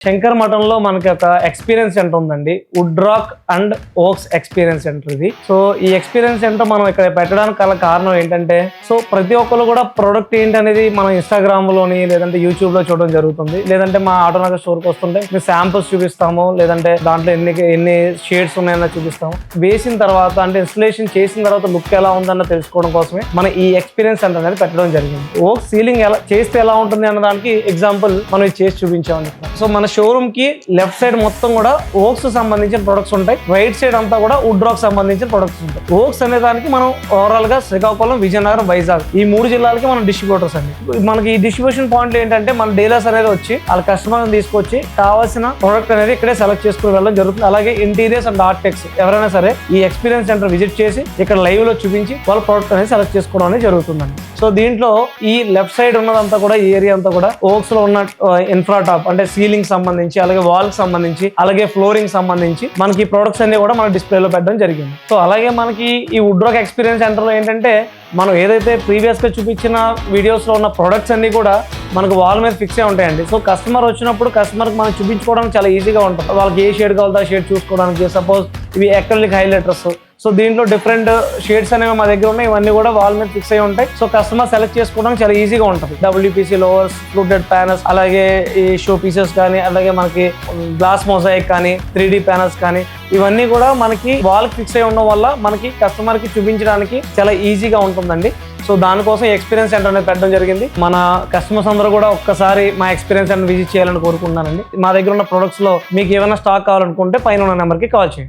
శంకర్ మఠంలో మనకి ఒక ఎక్స్పీరియన్స్ సెంటర్ ఉందండి. Wood rock and oaks experience center ఇది. సో ఈ ఎక్స్పీరియన్స్ సెంటర్ మనం ఇక్కడ పెట్టడానికి గల కారణం ఏంటంటే, సో ప్రతి ఒక్కరు కూడా ప్రొడక్ట్ ఏంటి అనేది మనం ఇన్స్టాగ్రామ్ లోని లేదంటే యూట్యూబ్ లో చూడడం జరుగుతుంది. లేదంటే మా ఆటోనగర్ స్టోర్ కి వస్తుంటే మేము శాంపుల్స్ చూపిస్తాము, లేదంటే దాంట్లో ఎన్ని షేడ్స్ ఉన్నాయన్న చూపిస్తాము. వేసిన తర్వాత అంటే ఇన్స్టలేషన్ చేసిన తర్వాత లుక్ ఎలా ఉందన్న తెలుసుకోవడం కోసమే మనం ఈ ఎక్స్పీరియన్స్ సెంటర్ అనేది పెట్టడం జరిగింది. ఓక్ సీలింగ్ ఎలా చేస్తే ఎలా ఉంటుంది అన్న దానికి ఎగ్జాంపుల్ మనం ఇది చేసి చూపించాము. సో మన షోరూమ్ కి లెఫ్ట్ సైడ్ మొత్తం కూడా ఓక్స్ సంబంధించిన ప్రొడక్ట్స్ ఉంటాయి, రైట్ సైడ్ అంతా కూడా వుడ్ రాక్ సంబంధించిన ప్రొడక్ట్స్ ఉంటాయి. ఓక్స్ అనే దానికి మనం ఓవరాల్ గా శ్రీకాకుళం, విజయనగరం, వైజాగ్ ఈ 3 జిల్లాలకి మనం డిస్ట్రిబ్యూటర్స్ అండి. మనకి ఈ డిస్ట్రిబ్యూషన్ పాయింట్లు ఏంటంటే మన డీలర్స్ అనేది వచ్చి వాళ్ళ కస్టమర్ తీసుకొచ్చి కావాల్సిన ప్రొడక్ట్ అనేది ఇక్కడే సెలెక్ట్ చేసుకుని వెళ్ళడం జరుగుతుంది. అలాగే ఇంటీరియర్స్ అండ్ ఆర్టెక్స్ ఎవరైనా సరే ఈ ఎక్స్పీరియన్స్ సెంటర్ విజిట్ చేసి ఇక్కడ లైవ్ లో చూపించి వాళ్ళ ప్రొడక్ట్ అనేది సెలెక్ట్ చేసుకోవడం అనేది జరుగుతుందండి. సో దీంట్లో ఈ లెఫ్ట్ సైడ్ ఉన్నదంతా కూడా ఈ ఏరియా అంతా కూడా ఓక్స్ లో ఉన్న ఇన్ఫ్రా టాప్ అంటే సీలింగ్ సంబంధించి, అలాగే వాల్ సంబంధించి, అలాగే ఫ్లోరింగ్ సంబంధించి మనకి ప్రొడక్ట్స్ అన్ని కూడా మన డిస్ప్లేలో పెట్టడం జరిగింది. సో అలాగే మనకి ఈ వుడ్ రాక్ ఎక్స్పీరియన్స్ సెంటర్ లో ఏంటంటే మనం ఏదైతే ప్రీవియస్ గా చూపించిన వీడియోస్ లో ఉన్న ప్రొడక్ట్స్ అన్ని కూడా మనకు వాల్ మీద ఫిక్స్ అయి ఉంటాయండి. సో కస్టమర్ వచ్చినప్పుడు కస్టమర్ మనం చూపించుకోవడానికి చాలా ఈజీగా ఉంటుంది. వాళ్ళకి ఏ షేడ్ కావాలో ఆ షేడ్ చూసుకోవడానికి. సపోజ్ ఇవి అక్రిలిక్ హైలైటర్స్, సో దీంట్లో డిఫరెంట్ షేడ్స్ అనేవి మా దగ్గర ఉన్నాయి. ఇవన్నీ కూడా వాల్ మీద ఫిక్స్ అయి ఉంటాయి. సో కస్టమర్ సెలెక్ట్ చేసుకోవడానికి చాలా ఈజీగా ఉంటుంది. WPC లోవర్స్, ఫ్లూటెడ్ ప్యానల్స్, అలాగే ఈ షో పీసెస్ కానీ, అలాగే మనకి గ్లాస్ మొజాయిక్ కానీ, 3D ప్యానల్స్ కానీ ఇవన్నీ కూడా మనకి వాల్ ఫిక్స్ అయి ఉండడం వల్ల మనకి కస్టమర్ కి చూపించడానికి చాలా ఈజీగా ఉంటుందండి. సో దానికోసం ఎక్స్పీరియన్స్ సెంటర్ అనేది పెట్టడం జరిగింది. మన కస్టమర్స్ అందరూ కూడా ఒక్కసారి మా ఎక్స్పీరియన్స్ సెంటర్ విజిట్ చేయాలని కోరుకుంటున్నానండి. మా దగ్గర ఉన్న ప్రొడక్ట్స్ లో మీకు ఏమైనా స్టాక్ కావాలనుకుంటే పైన ఉన్న నెంబర్కి కాల్ చేయండి.